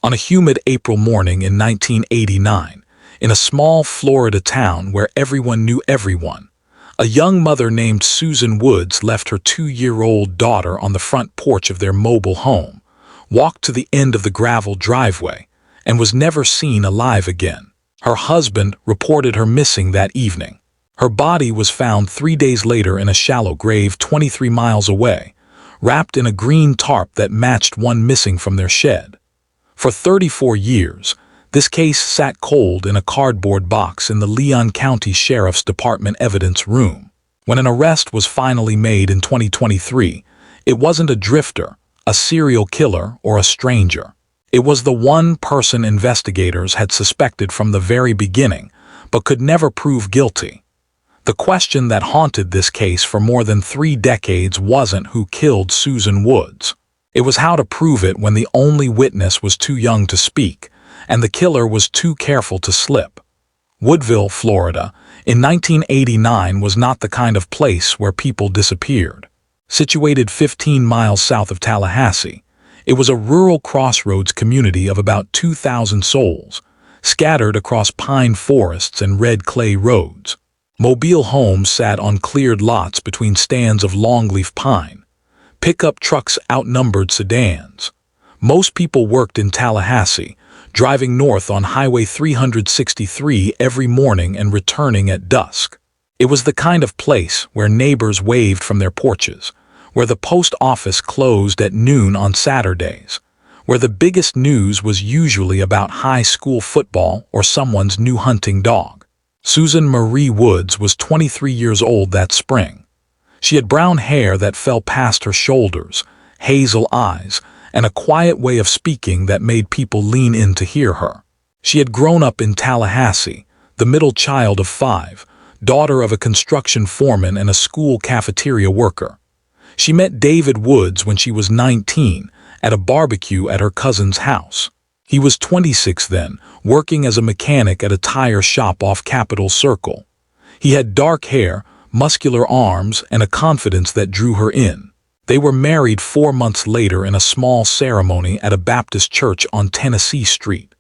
On a humid April morning in 1989, in a small Florida town where everyone knew everyone, a young mother named Susan Woods left her 2-year-old daughter on the front porch of their mobile home, walked to the end of the gravel driveway, and was never seen alive again. Her husband reported her missing that evening. Her body was found 3 days later in a shallow grave 23 miles away, wrapped in a green tarp that matched one missing from their shed. For 34 years, this case sat cold in a cardboard box in the Leon County Sheriff's Department evidence room. When an arrest was finally made in 2023, it wasn't a drifter, a serial killer, or a stranger. It was the one person investigators had suspected from the very beginning, but could never prove guilty. The question that haunted this case for more than 3 decades wasn't who killed Susan Woods. It was how to prove it when the only witness was too young to speak, and the killer was too careful to slip. Woodville, Florida, in 1989 was not the kind of place where people disappeared. Situated 15 miles south of Tallahassee, it was a rural crossroads community of about 2,000 souls, scattered across pine forests and red clay roads. Mobile homes sat on cleared lots between stands of longleaf pine. Pickup trucks outnumbered sedans. Most people worked in Tallahassee, driving north on Highway 363 every morning and returning at dusk. It was the kind of place where neighbors waved from their porches, where the post office closed at noon on Saturdays, where the biggest news was usually about high school football or someone's new hunting dog. Susan Marie Woods was 23 years old that spring. She had brown hair that fell past her shoulders, hazel eyes, and a quiet way of speaking that made people lean in to hear her. She had grown up in Tallahassee, the middle child of 5, daughter of a construction foreman and a school cafeteria worker. She met David Woods when she was 19 at a barbecue at her cousin's house. He was 26 then, working as a mechanic at a tire shop off Capitol Circle. He had dark hair, muscular arms, and a confidence that drew her in. They were married 4 months later in a small ceremony at a Baptist church on Tennessee Street.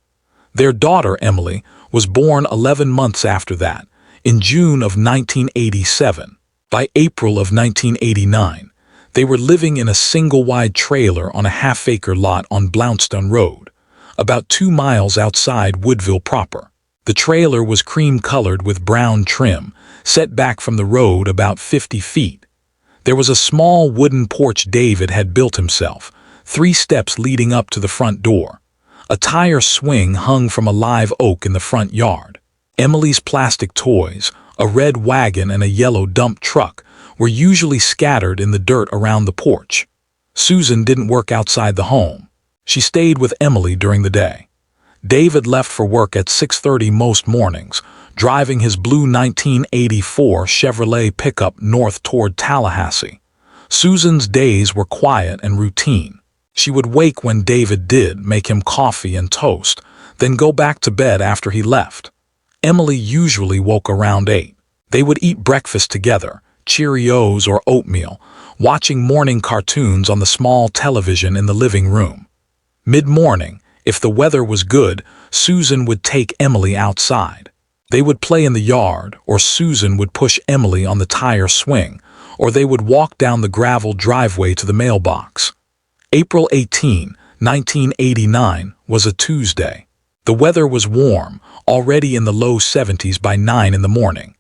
Their daughter, Emily, was born 11 months after that, in June of 1987. By April of 1989, they were living in a single-wide trailer on a half-acre lot on Blountstown Road, about 2 miles outside Woodville proper. The trailer was cream-colored with brown trim, set back from the road about 50 feet. There was a small wooden porch David had built himself, 3 steps leading up to the front door. A tire swing hung from a live oak in the front yard. Emily's plastic toys, a red wagon and a yellow dump truck, were usually scattered in the dirt around the porch. Susan didn't work outside the home. She stayed with Emily during the day. David left for work at 6:30 most mornings, driving his blue 1984 Chevrolet pickup north toward Tallahassee. Susan's days were quiet and routine. She would wake when David did, make him coffee and toast, then go back to bed after he left. Emily usually woke around 8. They would eat breakfast together, Cheerios or oatmeal, watching morning cartoons on the small television in the living room. Mid-morning, if the weather was good, Susan would take Emily outside. They would play in the yard, or Susan would push Emily on the tire swing, or they would walk down the gravel driveway to the mailbox. April 18, 1989 was a Tuesday. The weather was warm, already in the low 70s by 9 in the morning.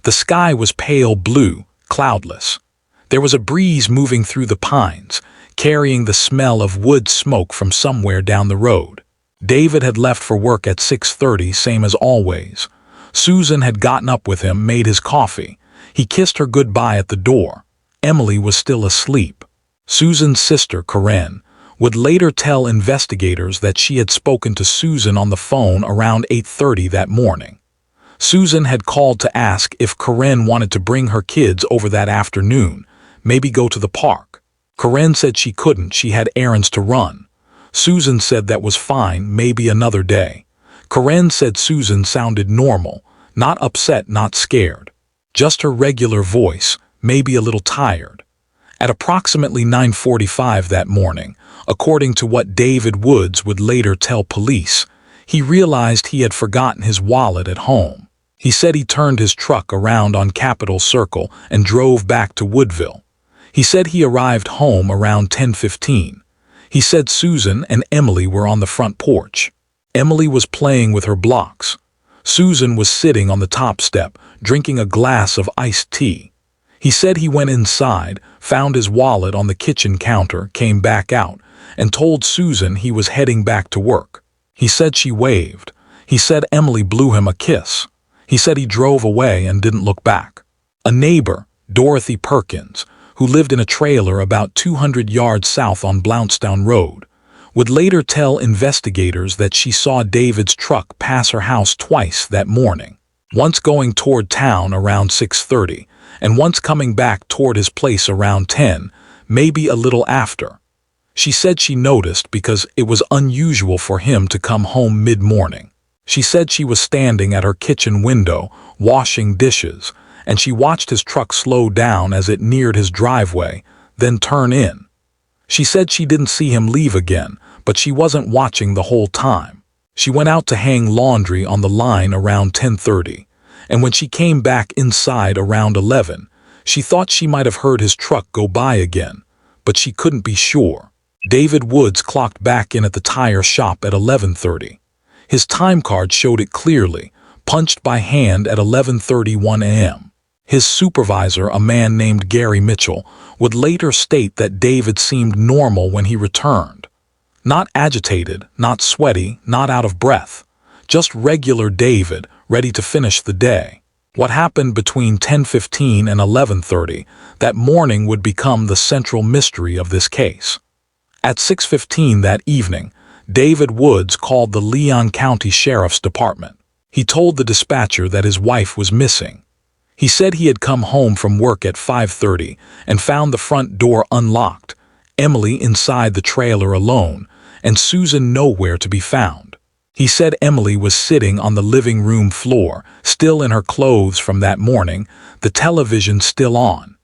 The sky was pale blue, cloudless. There was a breeze moving through the pines, carrying the smell of wood smoke from somewhere down the road. David had left for work at 6:30, same as always. Susan had gotten up with him, made his coffee. He kissed her goodbye at the door. Emily was still asleep. Susan's sister, Corinne, would later tell investigators that she had spoken to Susan on the phone around 8:30 that morning. Susan had called to ask if Corinne wanted to bring her kids over that afternoon, maybe go to the park. Corinne said she couldn't, she had errands to run. Susan said that was fine, maybe another day. Corinne said Susan sounded normal, not upset, not scared. Just her regular voice, maybe a little tired. At approximately 9:45 that morning, according to what David Woods would later tell police, he realized he had forgotten his wallet at home. He said he turned his truck around on Capitol Circle and drove back to Woodville. He said he arrived home around 10:15. He said Susan and Emily were on the front porch. Emily was playing with her blocks. Susan was sitting on the top step, drinking a glass of iced tea. He said he went inside, found his wallet on the kitchen counter, came back out, and told Susan he was heading back to work. He said she waved. He said Emily blew him a kiss. He said he drove away and didn't look back. A neighbor, Dorothy Perkins, who lived in a trailer about 200 yards south on Blountstown Road, would later tell investigators that she saw David's truck pass her house twice that morning, once going toward town around 6:30 and once coming back toward his place around 10, maybe a little after. She said she noticed because it was unusual for him to come home mid-morning. She said she was standing at her kitchen window, washing dishes, and she watched his truck slow down as it neared his driveway, then turn in. She said she didn't see him leave again, but she wasn't watching the whole time. She went out to hang laundry on the line around 10:30, and when she came back inside around 11, she thought she might have heard his truck go by again, but she couldn't be sure. David Woods clocked back in at the tire shop at 11:30. His time card showed it clearly, punched by hand at 11:31 a.m. His supervisor, a man named Gary Mitchell, would later state that David seemed normal when he returned. Not agitated, not sweaty, not out of breath. Just regular David, ready to finish the day. What happened between 10:15 and 11:30 that morning would become the central mystery of this case. At 6:15 that evening, David Woods called the Leon County Sheriff's Department. He told the dispatcher that his wife was missing. He said he had come home from work at 5:30 and found the front door unlocked, Emily inside the trailer alone, and Susan nowhere to be found. He said Emily was sitting on the living room floor, still in her clothes from that morning, the television still on.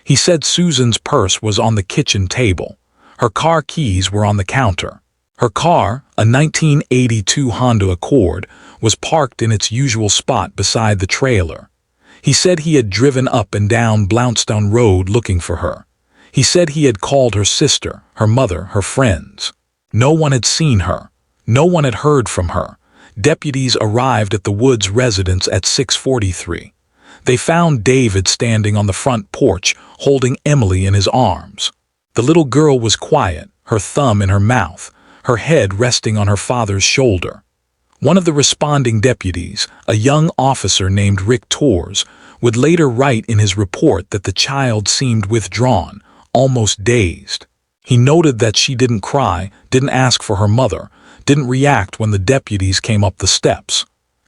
He said Susan's purse was on the kitchen table. Her car keys were on the counter. Her car, a 1982 Honda Accord, was parked in its usual spot beside the trailer. He said he had driven up and down Blountstown Road looking for her. He said he had called her sister, her mother, her friends. No one had seen her. No one had heard from her. Deputies arrived at the Woods residence at 6:43. They found David standing on the front porch, holding Emily in his arms. The little girl was quiet, her thumb in her mouth, her head resting on her father's shoulder. One of the responding deputies, a young officer named Rick Torres, would later write in his report that the child seemed withdrawn, almost dazed. He noted that she didn't cry, didn't ask for her mother, didn't react when the deputies came up the steps.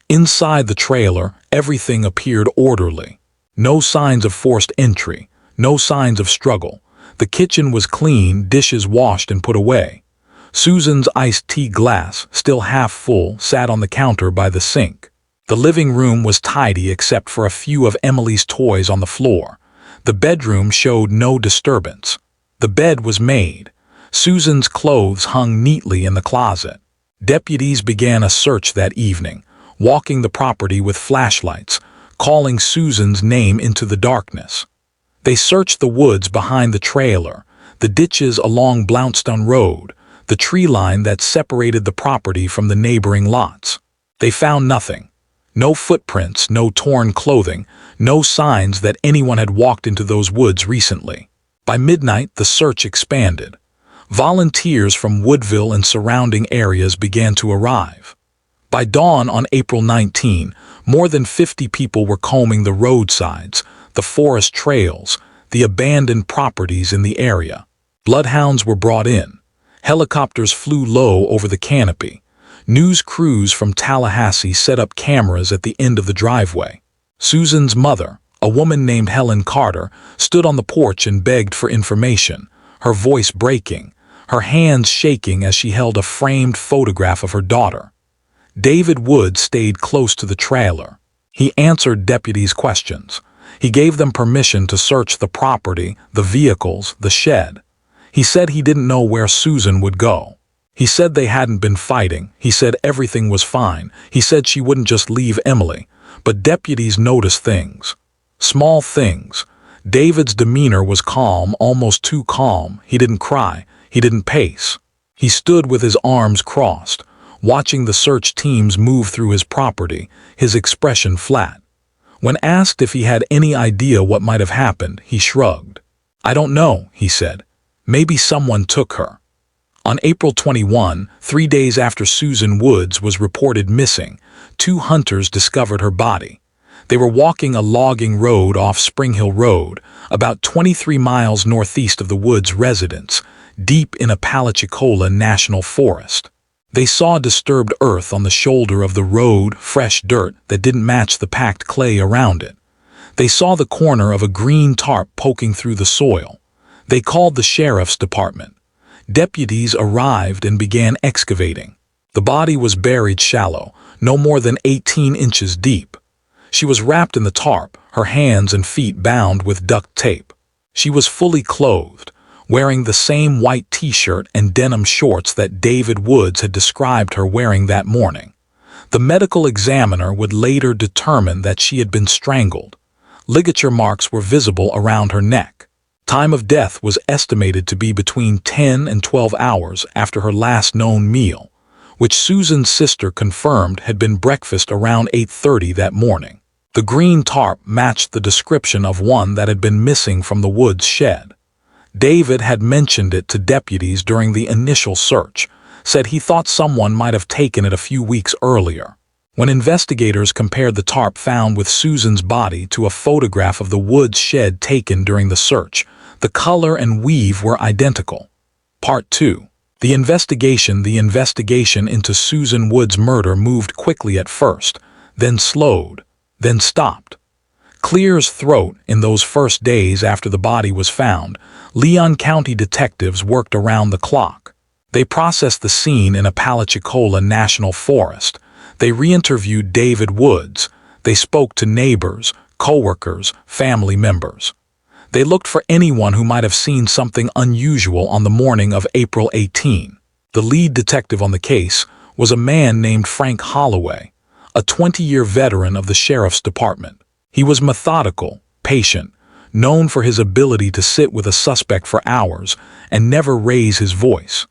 Inside the trailer, everything appeared orderly. No signs of forced entry, no signs of struggle. The kitchen was clean, dishes washed and put away. Susan's iced tea glass, still half full, sat on the counter by the sink. The living room was tidy except for a few of Emily's toys on the floor. The bedroom showed no disturbance. The bed was made. Susan's clothes hung neatly in the closet. Deputies began a search that evening, walking the property with flashlights, calling Susan's name into the darkness. They searched the woods behind the trailer, the ditches along Blountstown Road, the tree line that separated the property from the neighboring lots. They found nothing. No footprints, no torn clothing, no signs that anyone had walked into those woods recently. By midnight, the search expanded. Volunteers from Woodville and surrounding areas began to arrive. By dawn on April 19, more than 50 people were combing the roadsides, the forest trails, the abandoned properties in the area. Bloodhounds were brought in. Helicopters flew low over the canopy. News crews from Tallahassee set up cameras at the end of the driveway. Susan's mother, a woman named Helen Carter, stood on the porch and begged for information, her voice breaking, her hands shaking as she held a framed photograph of her daughter. David Woods stayed close to the trailer. He answered deputies' questions. He gave them permission to search the property, the vehicles, the shed. He said he didn't know where Susan would go. He said they hadn't been fighting. He said everything was fine. He said she wouldn't just leave Emily. But deputies noticed things. Small things. David's demeanor was calm, almost too calm. He didn't cry. He didn't pace. He stood with his arms crossed, watching the search teams move through his property, his expression flat. When asked if he had any idea what might have happened, he shrugged. "I don't know," he said. "Maybe someone took her." On April 21, 3 days after Susan Woods was reported missing, 2 hunters discovered her body. They were walking a logging road off Spring Hill Road, about 23 miles northeast of the Woods residence, deep in Apalachicola National Forest. They saw disturbed earth on the shoulder of the road, fresh dirt that didn't match the packed clay around it. They saw the corner of a green tarp poking through the soil. They called the sheriff's department. Deputies arrived and began excavating. The body was buried shallow, no more than 18 inches deep. She was wrapped in the tarp, her hands and feet bound with duct tape. She was fully clothed, wearing the same white t-shirt and denim shorts that David Woods had described her wearing that morning. The medical examiner would later determine that she had been strangled. Ligature marks were visible around her neck. Time of death was estimated to be between 10 and 12 hours after her last known meal, which Susan's sister confirmed had been breakfast around 8:30 that morning. The green tarp matched the description of one that had been missing from the Woods shed. David had mentioned it to deputies during the initial search, said he thought someone might have taken it a few weeks earlier. When investigators compared the tarp found with Susan's body to a photograph of the Woods shed taken during the search, the color and weave were identical. Part 2. The investigation into Susan Woods' murder moved quickly at first, then slowed, then stopped. Clear as throat in those first days after the body was found, Leon County detectives worked around the clock. They processed the scene in Apalachicola National Forest. They re-interviewed David Woods. They spoke to neighbors, co-workers, family members. They looked for anyone who might have seen something unusual on the morning of April 18. The lead detective on the case was a man named Frank Holloway, a 20-year veteran of the sheriff's department. He was methodical, patient, known for his ability to sit with a suspect for hours and never raise his voice.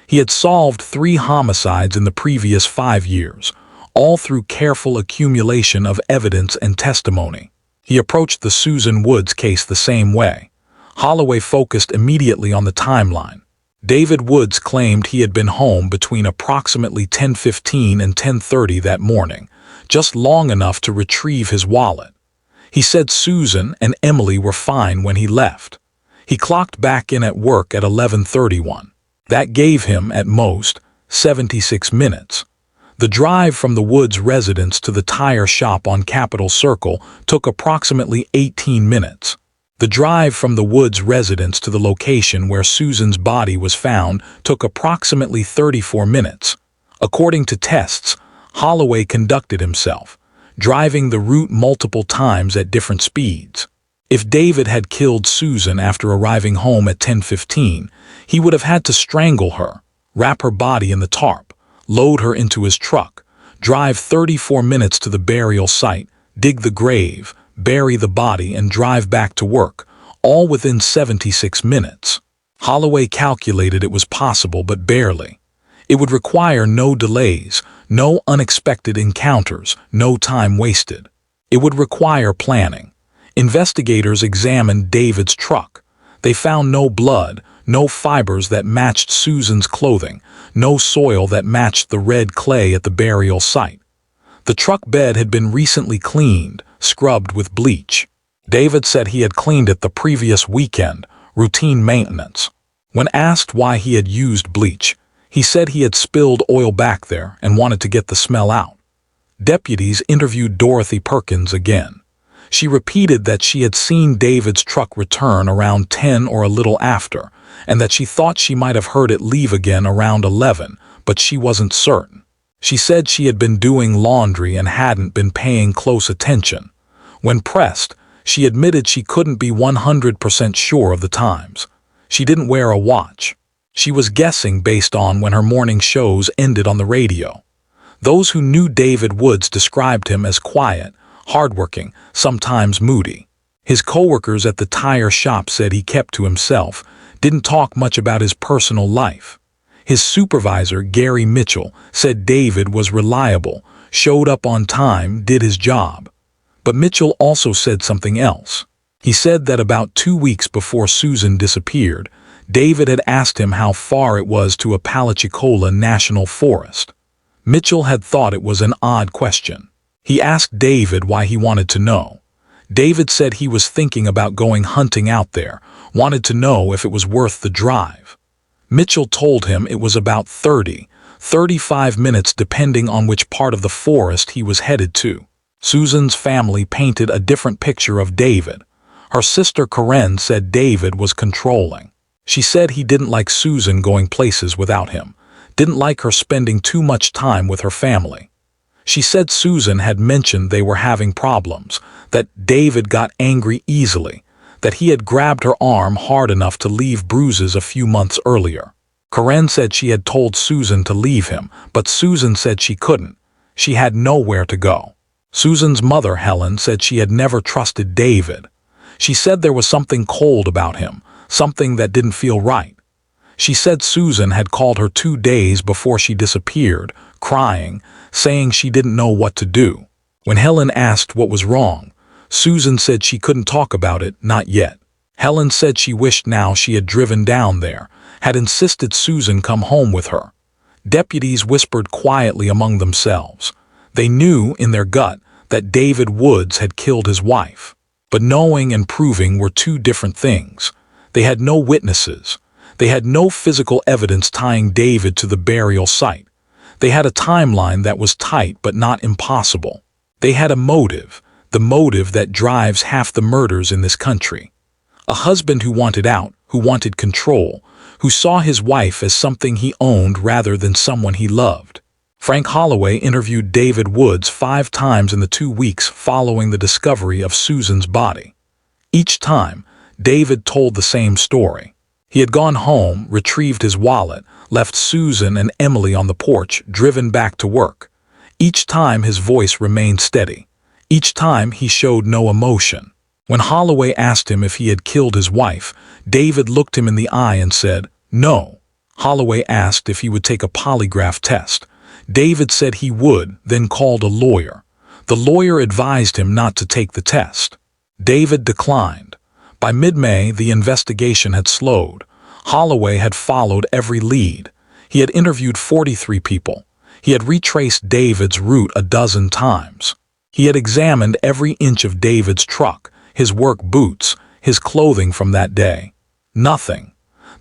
He had solved 3 homicides in the previous 5 years, all through careful accumulation of evidence and testimony. He approached the Susan Woods case the same way. Holloway focused immediately on the timeline. David Woods claimed he had been home between approximately 10:15 and 10:30 that morning, just long enough to retrieve his wallet. He said Susan and Emily were fine when he left. He clocked back in at work at 11:31. That gave him, at most, 76 minutes. The drive from the Woods residence to the tire shop on Capitol Circle took approximately 18 minutes. The drive from the Woods residence to the location where Susan's body was found took approximately 34 minutes. According to tests, Holloway conducted himself, driving the route multiple times at different speeds. If David had killed Susan after arriving home at 10:15, he would have had to strangle her, wrap her body in the tarp, load her into his truck, drive 34 minutes to the burial site, dig the grave, bury the body, and drive back to work, all within 76 minutes. Holloway calculated it was possible, but barely. It would require no delays, no unexpected encounters, no time wasted. It would require planning. Investigators examined David's truck. They found no blood, no fibers that matched Susan's clothing, no soil that matched the red clay at the burial site. The truck bed had been recently cleaned, scrubbed with bleach. David said he had cleaned it the previous weekend, routine maintenance. When asked why he had used bleach, he said he had spilled oil back there and wanted to get the smell out. Deputies interviewed Dorothy Perkins again. She repeated that she had seen David's truck return around 10 or a little after, and that she thought she might have heard it leave again around 11, but she wasn't certain. She said she had been doing laundry and hadn't been paying close attention. When pressed, She admitted she couldn't be 100% sure of the times. She didn't wear a watch. She was guessing based on when her morning shows ended on the radio. Those who knew David Woods described him as quiet, hardworking, sometimes moody. His coworkers at the tire shop said he kept to himself, didn't talk much about his personal life. His supervisor, Gary Mitchell, said David was reliable, showed up on time, did his job. But Mitchell also said something else. He said that about 2 weeks before Susan disappeared, David had asked him how far it was to Apalachicola National Forest. Mitchell had thought it was an odd question. He asked David why he wanted to know. David said he was thinking about going hunting out there, wanted to know if it was worth the drive. Mitchell told him it was about 35 minutes depending on which part of the forest he was headed to. Susan's family painted a different picture of David. Her sister Karen said David was controlling. She said he didn't like Susan going places without him, didn't like her spending too much time with her family. She said Susan had mentioned they were having problems, that David got angry easily, that he had grabbed her arm hard enough to leave bruises a few months earlier. Karen said she had told Susan to leave him, but Susan said she couldn't. She had nowhere to go. Susan's mother, Helen, said she had never trusted David. She said there was something cold about him, something that didn't feel right. She said Susan had called her 2 days before she disappeared, crying, saying she didn't know what to do. When Helen asked what was wrong, Susan said she couldn't talk about it, not yet. Helen said she wished now she had driven down there, had insisted Susan come home with her. Deputies whispered quietly among themselves. They knew in their gut that David Woods had killed his wife. But knowing and proving were two different things. They had no witnesses. They had no physical evidence tying David to the burial site. They had a timeline that was tight but not impossible. They had a motive, the motive that drives half the murders in this country. A husband who wanted out, who wanted control, who saw his wife as something he owned rather than someone he loved. Frank Holloway interviewed David Woods 5 times in the 2 weeks following the discovery of Susan's body. Each time, David told the same story. He had gone home, retrieved his wallet, left Susan and Emily on the porch, driven back to work. Each time his voice remained steady. Each time he showed no emotion. When Holloway asked him if he had killed his wife, David looked him in the eye and said, "No." Holloway asked if he would take a polygraph test. David said he would, then called a lawyer. The lawyer advised him not to take the test. David declined. By mid-May, the investigation had slowed. Holloway had followed every lead. He had interviewed 43 people. He had retraced David's route a dozen times. He had examined every inch of David's truck, his work boots, his clothing from that day. Nothing.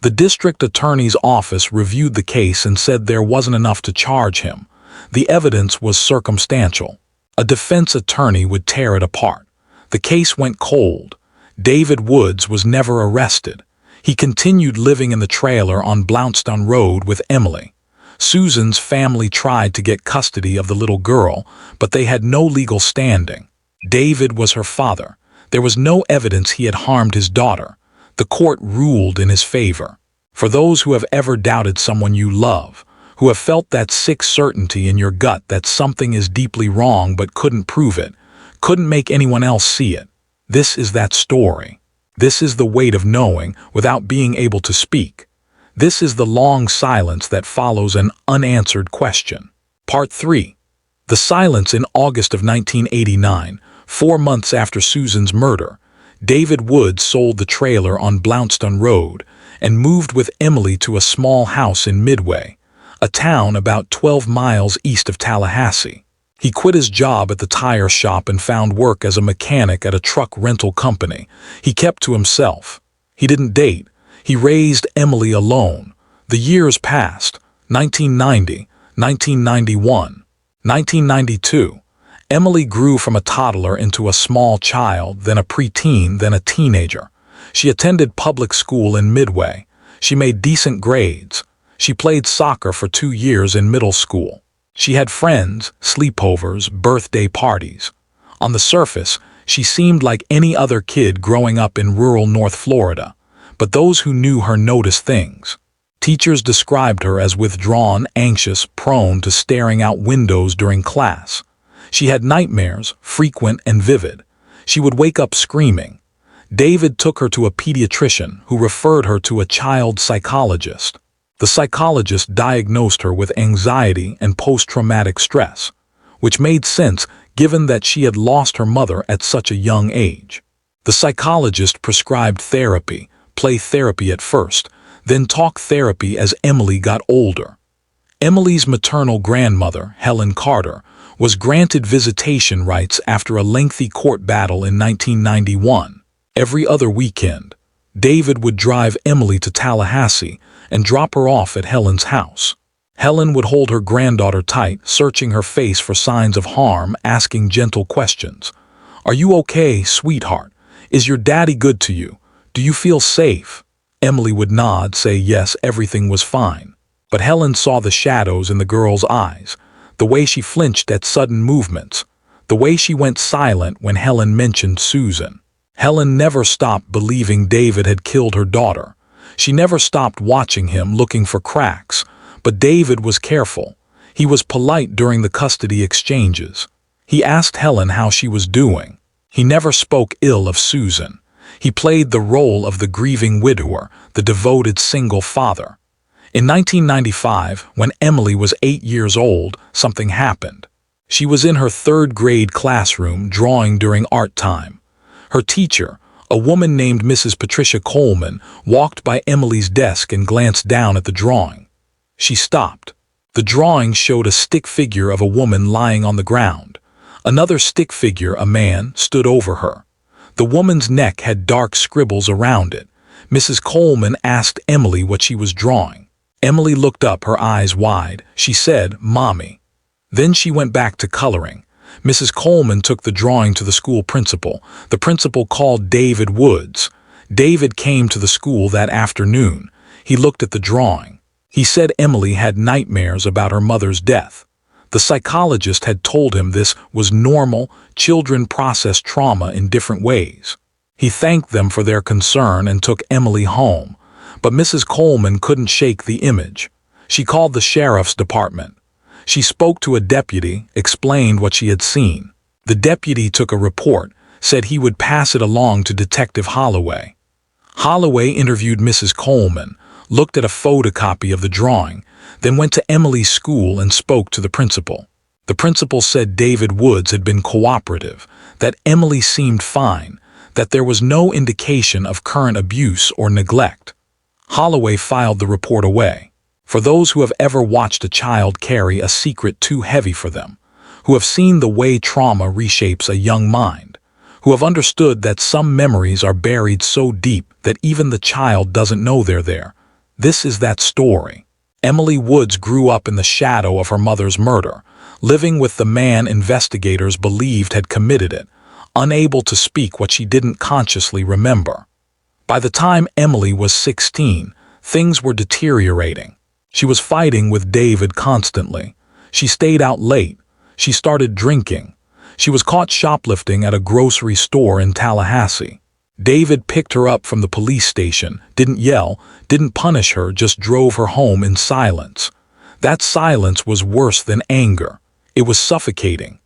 The district attorney's office reviewed the case and said there wasn't enough to charge him. The evidence was circumstantial. A defense attorney would tear it apart. The case went cold. David Woods was never arrested. He continued living in the trailer on Blountstown Road with Emily. Susan's family tried to get custody of the little girl, but they had no legal standing. David was her father. There was no evidence he had harmed his daughter. The court ruled in his favor. For those who have ever doubted someone you love, who have felt that sick certainty in your gut that something is deeply wrong but couldn't prove it, couldn't make anyone else see it, this is that story. This is the weight of knowing without being able to speak. This is the long silence that follows an unanswered question. Part 3. The silence in August of 1989, 4 months after Susan's murder. David Woods sold the trailer on Blountstown Road and moved with Emily to a small house in Midway, a town about 12 miles east of Tallahassee. He quit his job at the tire shop and found work as a mechanic at a truck rental company. He kept to himself. He didn't date. He raised Emily alone. The years passed. 1990, 1991, 1992. Emily grew from a toddler into a small child, then a preteen, then a teenager. She attended public school in Midway. She made decent grades. She played soccer for 2 years in middle school. She had friends, sleepovers, birthday parties. On the surface, She seemed like any other kid growing up in rural North Florida, but those who knew her noticed things. Teachers described her as withdrawn, anxious, prone to staring out windows during class. She had nightmares, frequent and vivid. She would wake up screaming. David took her to a pediatrician who referred her to a child psychologist. The psychologist diagnosed her with anxiety and post-traumatic stress, which made sense given that she had lost her mother at such a young age. The psychologist prescribed therapy, play therapy at first, then talk therapy as Emily got older. Emily's maternal grandmother, Helen Carter, was granted visitation rights after a lengthy court battle in 1991. Every other weekend, David would drive Emily to Tallahassee and drop her off at Helen's house. Helen would hold her granddaughter tight, searching her face for signs of harm, asking gentle questions. "Are you okay, sweetheart? Is your daddy good to you? Do you feel safe?" Emily would nod, say yes, everything was fine. But Helen saw the shadows in the girl's eyes, the way she flinched at sudden movements, the way she went silent when Helen mentioned Susan. Helen never stopped believing David had killed her daughter. She never stopped watching him, looking for cracks. But David was careful. He was polite during the custody exchanges. He asked Helen how she was doing. He never spoke ill of Susan. He played the role of the grieving widower, the devoted single father. In 1995, when Emily was 8 years old, something happened. She was in her third-grade classroom drawing during art time. Her teacher, a woman named Mrs. Patricia Coleman, walked by Emily's desk and glanced down at the drawing. She stopped. The drawing showed a stick figure of a woman lying on the ground. Another stick figure, a man, stood over her. The woman's neck had dark scribbles around it. Mrs. Coleman asked Emily what she was drawing. Emily looked up, her eyes wide. She said, "Mommy." Then she went back to coloring. Mrs. Coleman took the drawing to the school principal. The principal called David Woods. David came to the school that afternoon. He looked at the drawing. He said Emily had nightmares about her mother's death. The psychologist had told him this was normal. Children process trauma in different ways. He thanked them for their concern and took Emily home. But Mrs. Coleman couldn't shake the image. She called the sheriff's department. She spoke to a deputy, explained what she had seen. The deputy took a report, said he would pass it along to Detective Holloway. Holloway interviewed Mrs. Coleman, looked at a photocopy of the drawing, then went to Emily's school and spoke to the principal. The principal said David Woods had been cooperative, that Emily seemed fine, that there was no indication of current abuse or neglect. Holloway filed the report away. For those who have ever watched a child carry a secret too heavy for them, who have seen the way trauma reshapes a young mind, who have understood that some memories are buried so deep that even the child doesn't know they're there, this is that story. Emily Woods grew up in the shadow of her mother's murder, living with the man investigators believed had committed it, unable to speak what she didn't consciously remember. By the time Emily was 16, things were deteriorating. She was fighting with David constantly. She stayed out late. She started drinking. She was caught shoplifting at a grocery store in Tallahassee. David picked her up from the police station, didn't yell, didn't punish her, just drove her home in silence. That silence was worse than anger. It was suffocating.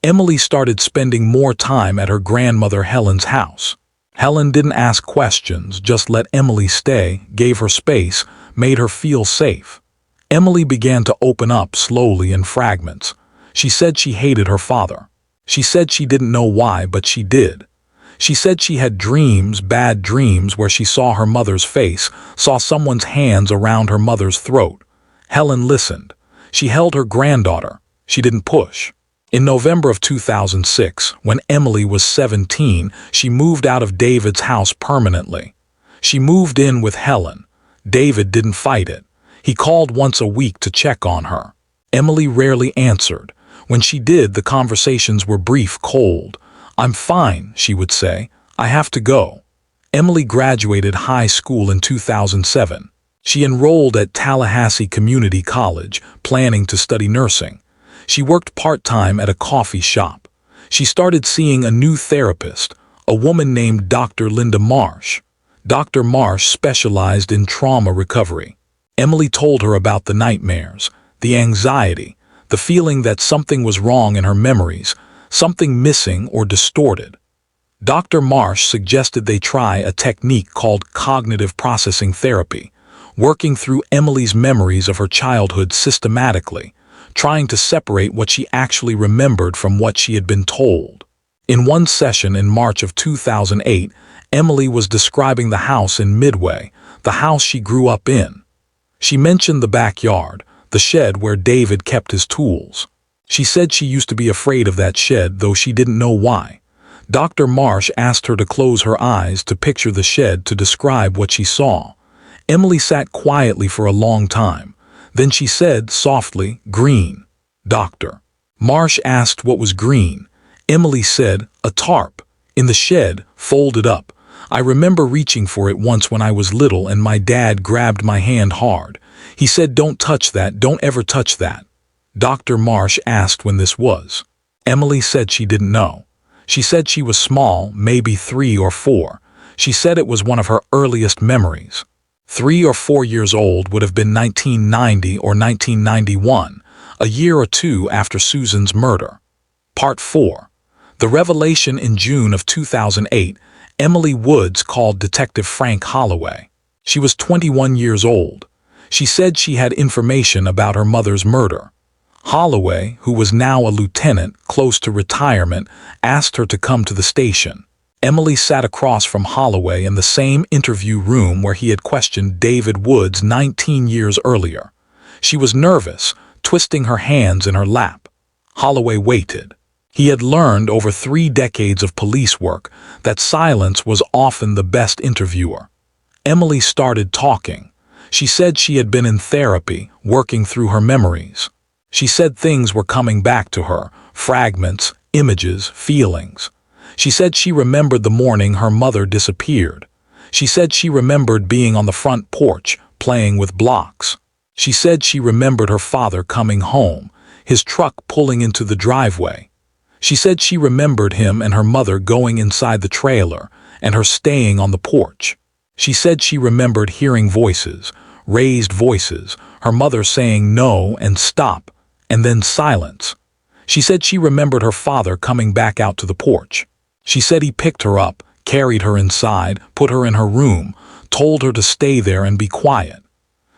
Emily started spending more time at her grandmother Helen's house. Helen didn't ask questions, just let Emily stay, gave her space, made her feel safe. Emily began to open up slowly in fragments. She said she hated her father. She said she didn't know why, but she did. She said she had dreams, bad dreams, where she saw her mother's face, saw someone's hands around her mother's throat. Helen listened. She held her granddaughter. She didn't push. In November of 2006, when Emily was 17, she moved out of David's house permanently. She moved in with Helen. David didn't fight it. He called once a week to check on her. Emily rarely answered. When she did, the conversations were brief, cold. "I'm fine," she would say. "I have to go." Emily graduated high school in 2007. She enrolled at Tallahassee Community College, planning to study nursing. She worked part-time at a coffee shop. She started seeing a new therapist, a woman named Dr. Linda Marsh. Dr. Marsh specialized in trauma recovery. Emily told her about the nightmares, the anxiety, the feeling that something was wrong in her memories, something missing or distorted. Dr. Marsh suggested they try a technique called cognitive processing therapy, working through Emily's memories of her childhood systematically, trying to separate what she actually remembered from what she had been told. In one session in March of 2008, Emily was describing the house in Midway, the house she grew up in. She mentioned the backyard, the shed where David kept his tools. She said she used to be afraid of that shed, though she didn't know why. Dr. Marsh asked her to close her eyes to picture the shed to describe what she saw. Emily sat quietly for a long time. Then she said softly, "Green." Dr. Marsh asked what was green. Emily said, "A tarp. In the shed, folded up. I remember reaching for it once when I was little and my dad grabbed my hand hard. He said, 'Don't touch that, don't ever touch that.'" Dr. Marsh asked when this was. Emily said she didn't know. She said she was small, maybe 3 or 4. She said it was one of her earliest memories. 3 or 4 years old would have been 1990 or 1991, a year or two after Susan's murder. Part 4. The revelation in June of 2008, Emily Woods called Detective Frank Holloway. She was 21 years old. She said she had information about her mother's murder. Holloway, who was now a lieutenant close to retirement, asked her to come to the station. Emily sat across from Holloway in the same interview room where he had questioned David Woods 19 years earlier. She was nervous, twisting her hands in her lap. Holloway waited. He had learned over 3 decades of police work that silence was often the best interviewer. Emily started talking. She said she had been in therapy, working through her memories. She said things were coming back to her, fragments, images, feelings. She said she remembered the morning her mother disappeared. She said she remembered being on the front porch, playing with blocks. She said she remembered her father coming home, his truck pulling into the driveway. She said she remembered him and her mother going inside the trailer, and her staying on the porch. She said she remembered hearing voices, raised voices, her mother saying no and stop, and then silence. She said she remembered her father coming back out to the porch. She said he picked her up, carried her inside, put her in her room, told her to stay there and be quiet.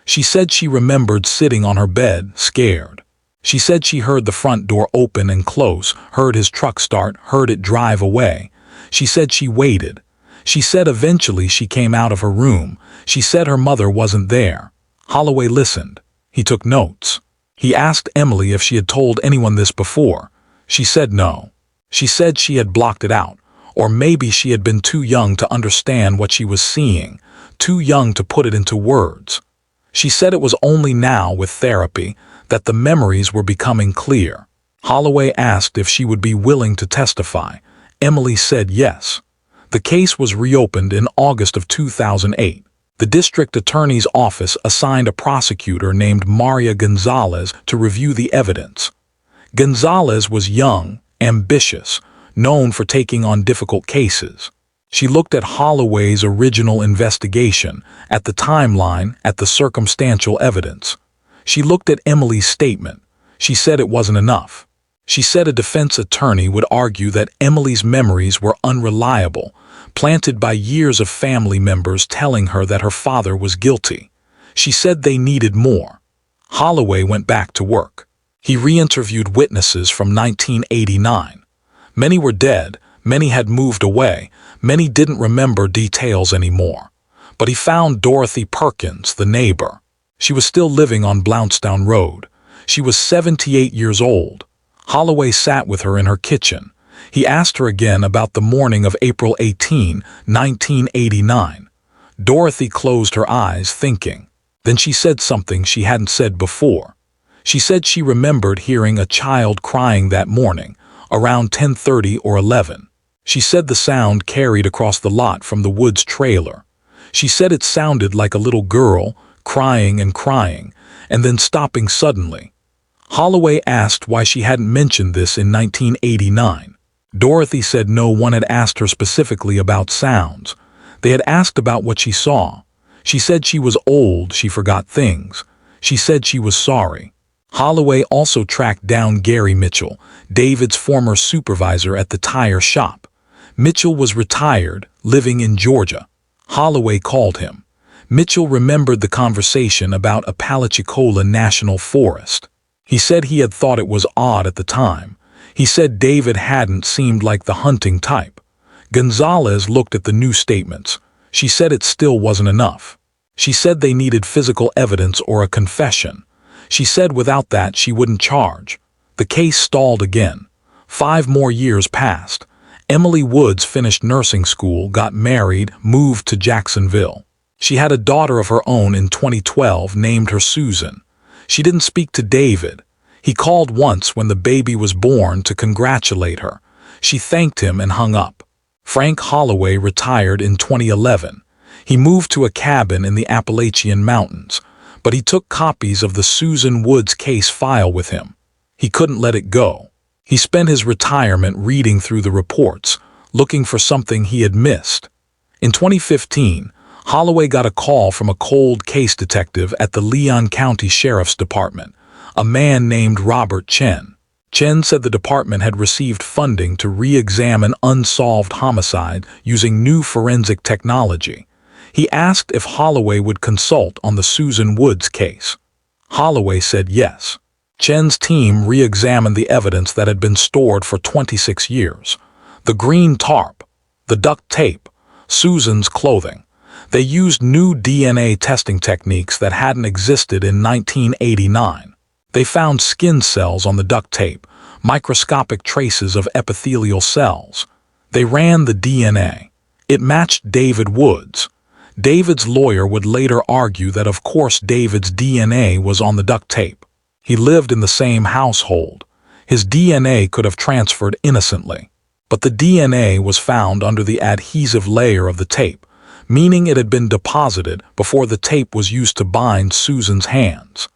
She said she remembered sitting on her bed, scared. She said she heard the front door open and close, heard his truck start, heard it drive away. She said she waited. She said eventually she came out of her room. She said her mother wasn't there. Holloway listened. He took notes. He asked Emily if she had told anyone this before. She said no. She said she had blocked it out, or maybe she had been too young to understand what she was seeing, too young to put it into words. She said it was only now, with therapy, that the memories were becoming clear. Holloway asked if she would be willing to testify. Emily said yes. The case was reopened in August of 2008. The district attorney's office assigned a prosecutor named Maria Gonzalez to review the evidence. Gonzalez was young, ambitious, known for taking on difficult cases. She looked at Holloway's original investigation, at the timeline, at the circumstantial evidence. She looked at Emily's statement. She said it wasn't enough. She said a defense attorney would argue that Emily's memories were unreliable, planted by years of family members telling her that her father was guilty. She said they needed more. Holloway went back to work. He re-interviewed witnesses from 1989. Many were dead, many had moved away, many didn't remember details anymore. But he found Dorothy Perkins, the neighbor. She was still living on Blountstown Road. She was 78 years old. Holloway sat with her in her kitchen. He asked her again about the morning of April 18, 1989. Dorothy closed her eyes, thinking. Then she said something she hadn't said before. She said she remembered hearing a child crying that morning, around 10:30 or 11. She said the sound carried across the lot from the Woods trailer. She said it sounded like a little girl, crying, and then stopping suddenly. Holloway asked why she hadn't mentioned this in 1989. Dorothy said no one had asked her specifically about sounds. They had asked about what she saw. She said she was old, she forgot things. She said she was sorry. Holloway also tracked down Gary Mitchell, David's former supervisor at the tire shop. Mitchell was retired, living in Georgia. Holloway called him. Mitchell remembered the conversation about Apalachicola National Forest. He said he had thought it was odd at the time. He said David hadn't seemed like the hunting type. Gonzalez looked at the new statements. She said it still wasn't enough. She said they needed physical evidence or a confession. She said without that she wouldn't charge. The case stalled again. 5 more years passed. Emily Woods finished nursing school, got married, moved to Jacksonville. She had a daughter of her own in 2012, named her Susan. She didn't speak to David. He called once when the baby was born to congratulate her. She thanked him and hung up. Frank Holloway retired in 2011. He moved to a cabin in the Appalachian Mountains, but he took copies of the Susan Woods case file with him. He couldn't let it go. He spent his retirement reading through the reports, looking for something he had missed. In 2015, Holloway got a call from a cold case detective at the Leon County Sheriff's Department, a man named Robert Chen. Chen said the department had received funding to re-examine unsolved homicide using new forensic technology. He asked if Holloway would consult on the Susan Woods case. Holloway said yes. Chen's team re-examined the evidence that had been stored for 26 years. The green tarp, the duct tape, Susan's clothing. They used new DNA testing techniques that hadn't existed in 1989. They found skin cells on the duct tape, microscopic traces of epithelial cells. They ran the DNA. It matched David Woods. David's lawyer would later argue that of course David's DNA was on the duct tape. He lived in the same household. His DNA could have transferred innocently. But the DNA was found under the adhesive layer of the tape, meaning it had been deposited before the tape was used to bind Susan's hands.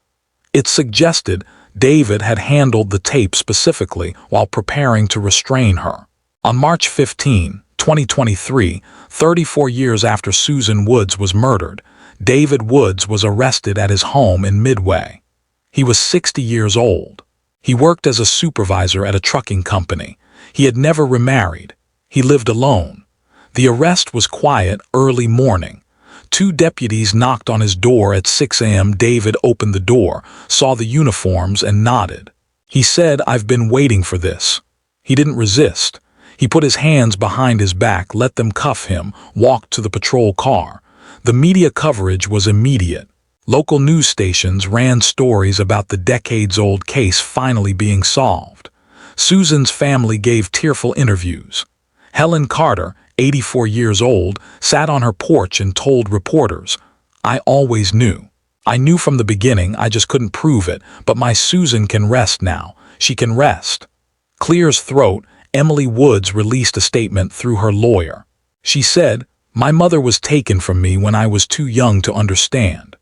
It suggested David had handled the tape specifically while preparing to restrain her. On March 15, 2023, 34 years after Susan Woods was murdered, David Woods was arrested at his home in Midway. He was 60 years old. He worked as a supervisor at a trucking company. He had never remarried. He lived alone. The arrest was quiet, early morning. 2 deputies knocked on his door at 6 a.m. David opened the door, saw the uniforms, and nodded. He said, "I've been waiting for this." He didn't resist. He put his hands behind his back, let them cuff him, walked to the patrol car. The media coverage was immediate. Local news stations ran stories about the decades-old case finally being solved. Susan's family gave tearful interviews. Helen Carter, 84 years old, sat on her porch and told reporters, "I always knew. I knew from the beginning, I just couldn't prove it, but my Susan can rest now. She can rest." Clear's throat, Emily Woods released a statement through her lawyer. She said, "My mother was taken from me when I was too young to understand.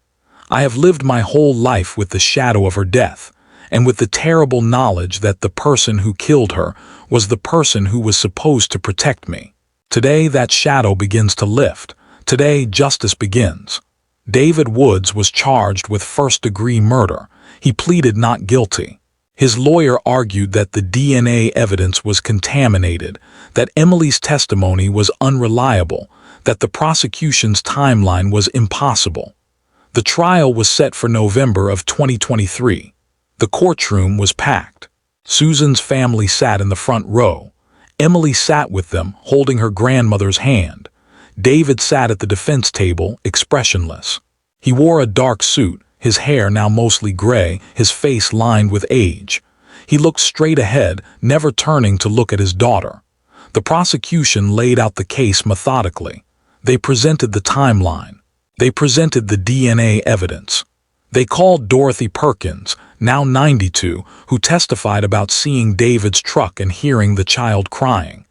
I have lived my whole life with the shadow of her death, and with the terrible knowledge that the person who killed her was the person who was supposed to protect me. Today that shadow begins to lift. Today justice begins." David Woods was charged with first-degree murder. He pleaded not guilty. His lawyer argued that the DNA evidence was contaminated, that Emily's testimony was unreliable, that the prosecution's timeline was impossible. The trial was set for November of 2023. The courtroom was packed. Susan's family sat in the front row. Emily sat with them, holding her grandmother's hand. David sat at the defense table, expressionless. He wore a dark suit, his hair now mostly gray, his face lined with age. He looked straight ahead, never turning to look at his daughter. The prosecution laid out the case methodically. They presented the timeline. They presented the DNA evidence. They called Dorothy Perkins, now 92, who testified about seeing David's truck and hearing the child crying.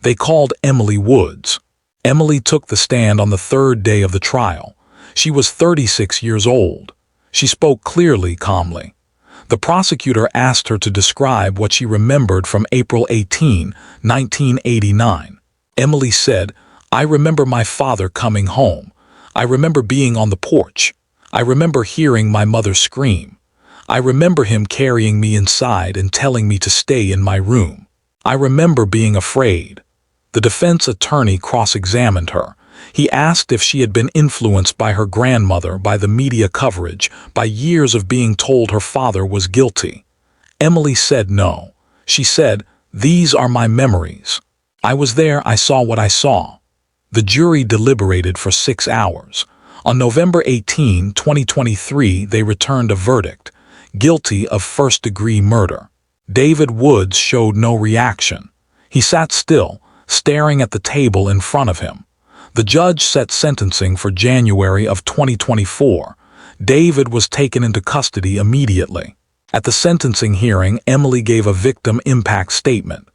They called Emily Woods. Emily took the stand on the 3rd day of the trial. She was 36 years old. She spoke clearly, calmly. The prosecutor asked her to describe what she remembered from April 18, 1989. Emily said, "I remember my father coming home. I remember being on the porch. I remember hearing my mother scream. I remember him carrying me inside and telling me to stay in my room. I remember being afraid." The defense attorney cross-examined her. He asked if she had been influenced by her grandmother, by the media coverage, by years of being told her father was guilty. Emily said no. She said, "These are my memories. I was there, I saw what I saw." The jury deliberated for 6 hours. On November 18, 2023, they returned a verdict: guilty of first-degree murder. David Woods showed no reaction. He sat still, staring at the table in front of him. The judge set sentencing for January of 2024. David was taken into custody immediately. At the sentencing hearing, Emily gave a victim impact statement.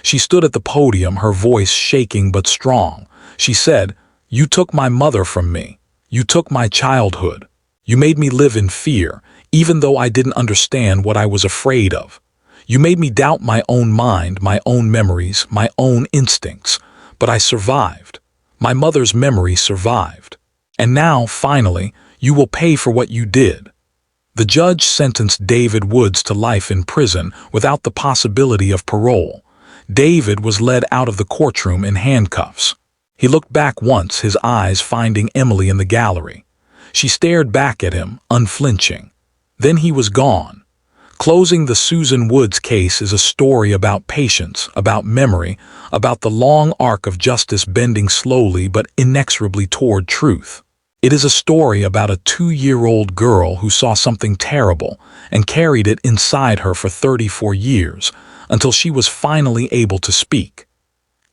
She stood at the podium, her voice shaking but strong. She said, "You took my mother from me. You took my childhood. You made me live in fear, even though I didn't understand what I was afraid of. You made me doubt my own mind, my own memories, my own instincts. But I survived. My mother's memory survived. And now, finally, you will pay for what you did." The judge sentenced David Woods to life in prison without the possibility of parole. David was led out of the courtroom in handcuffs. He looked back once, his eyes finding Emily in the gallery. She stared back at him, unflinching. Then he was gone. Closing the Susan Woods case is a story about patience, about memory, about the long arc of justice bending slowly but inexorably toward truth. It is a story about a 2-year-old girl who saw something terrible and carried it inside her for 34 years until she was finally able to speak.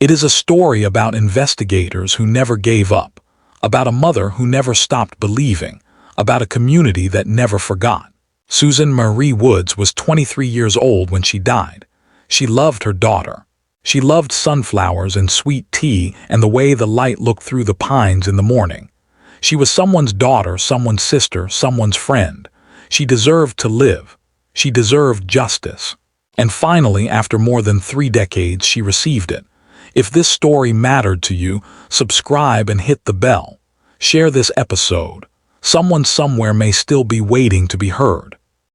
It is a story about investigators who never gave up, about a mother who never stopped believing, about a community that never forgot. Susan Hamwi Woods was 23 years old when she died. She loved her daughter. She loved sunflowers and sweet tea and the way the light looked through the pines in the morning. She was someone's daughter, someone's sister, someone's friend. She deserved to live. She deserved justice. And finally, after more than 3 decades, she received it. If this story mattered to you, subscribe and hit the bell. Share this episode. Someone somewhere may still be waiting to be heard.